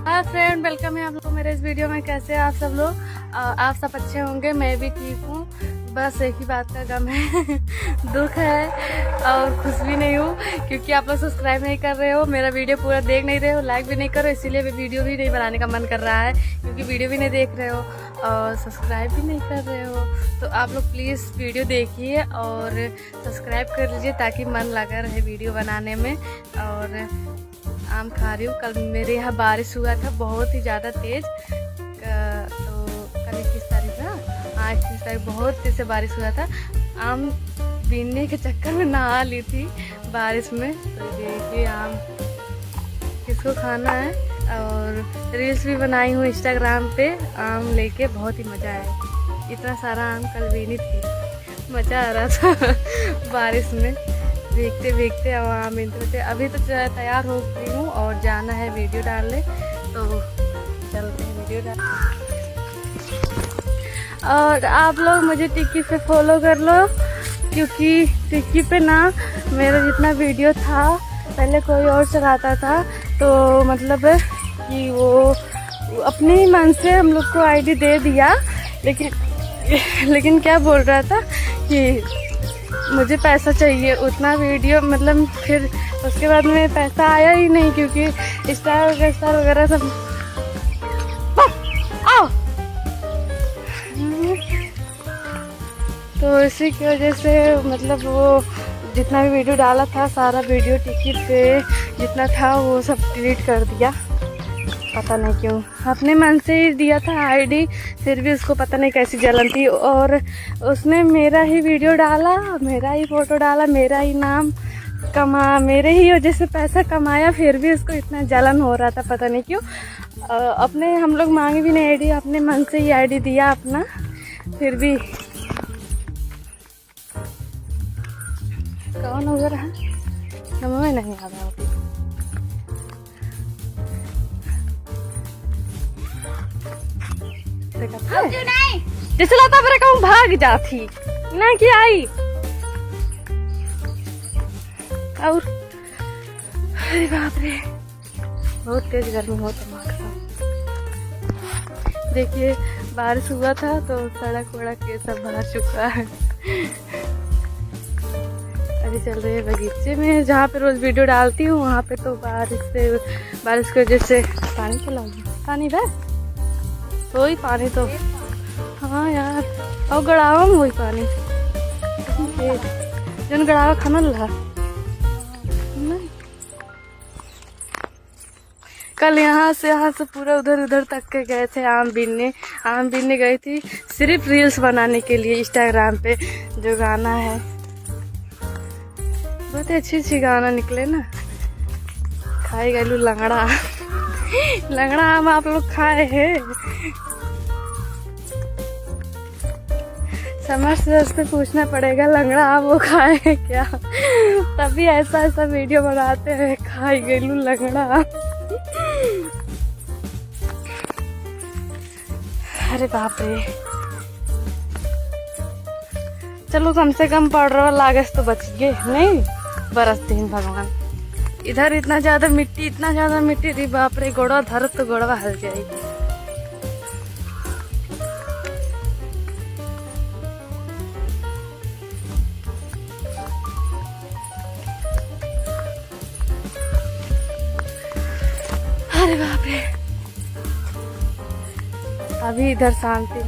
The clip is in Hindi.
हाय फ्रेंड, वेलकम है आप लोग मेरे इस वीडियो में। कैसे हैं आप सब लोग? आप सब अच्छे होंगे, मैं भी ठीक हूँ। बस एक ही बात का गम है दुख है और खुश भी नहीं हूँ, क्योंकि आप लोग सब्सक्राइब नहीं कर रहे हो, मेरा वीडियो पूरा देख नहीं रहे हो, लाइक भी नहीं कर रहे हो। इसीलिए वीडियो भी नहीं बनाने का मन कर रहा है, क्योंकि वीडियो भी नहीं देख रहे हो और सब्सक्राइब भी नहीं कर रहे हो। तो आप लोग प्लीज़ वीडियो देखिए और सब्सक्राइब कर लीजिए, ताकि मन लगा रहे वीडियो बनाने में। और आम खा रही हूँ। कल मेरे यहाँ बारिश हुआ था बहुत ही ज़्यादा तेज़। तो कल 21 तारीख था, आज 30 तारीख बहुत तेज़ से बारिश हुआ था। आम बीनने के चक्कर में नहा ली थी बारिश में। तो देखिए आम किसको खाना है, और रील्स भी बनाई हूँ इंस्टाग्राम पे आम लेके। बहुत ही मज़ा आया, इतना सारा आम कल बीनी थी, मज़ा आ रहा था बारिश में भीगते भीगते। अब आम बीनते। अभी तो तैयार हो गई हूँ और जाना है वीडियो डालने, तो चलते हैं वीडियो डाल। और आप लोग मुझे टिक्की पे फॉलो कर लो, क्योंकि टिक्की पे ना मेरा जितना वीडियो था पहले कोई और चलाता था, तो मतलब कि वो अपने ही मन से हम लोग को आईडी दे दिया। लेकिन क्या बोल रहा था कि मुझे पैसा चाहिए उतना वीडियो, मतलब फिर उसके बाद में पैसा आया ही नहीं, क्योंकि स्टार वगैरह सब आओ। तो इसी की वजह से मतलब वो जितना भी वीडियो डाला था, सारा वीडियो टिकट पे जितना था वो सब डिलीट कर दिया। पता नहीं क्यों, अपने मन से ही दिया था आईडी, फिर भी उसको पता नहीं कैसी जलन थी। और उसने मेरा ही वीडियो डाला, मेरा ही फोटो डाला, मेरा ही नाम मेरे ही वजह से पैसा कमाया, फिर भी उसको इतना जलन हो रहा था, पता नहीं क्यों। अपने हम लोग मांगे भी नहीं आईडी, अपने मन से ही आईडी दिया अपना, फिर भी। कौन हो रहा है हमें नहीं आ रहा। जैसे लता मेरे कहूँ भाग जाती ना कि आई। और अरे बाप रे, बहुत तेज गर्मी होता है। देखिए बारिश हुआ था तो सड़क वड़क ये सब भर चुका है। अभी चल रही है बगीचे में, जहाँ पे रोज वीडियो डालती हूँ, वहाँ पे तो बारिश की वजह से पानी चला गया। पानी बस वही पानी तो, हाँ यार, और गड़ावा में वही पानी जन गड़ावा खाना लगा। कल यहाँ से पूरा उधर तक के गए थे आम बीनने गई थी, सिर्फ रील्स बनाने के लिए इंस्टाग्राम पे। जो गाना है बहुत अच्छी गाना निकले ना। खाई गलू लंगड़ा लंगड़ा आम आप लोग खाए हैं? समझ से पूछना पड़ेगा, लंगड़ा आम वो खाए हैं क्या? तभी ऐसा वीडियो बनाते हैं, खाई गलू लंगड़ा। अरे बाप रे, चलो कम से कम पड़ रहा लागत तो बच गए, नहीं बरसते हैं भगवान। इधर इतना ज्यादा मिट्टी थी, बाप रे, गोड़वा धर तो गोड़वा हल जाए। अरे बाप रे, अभी इधर शांति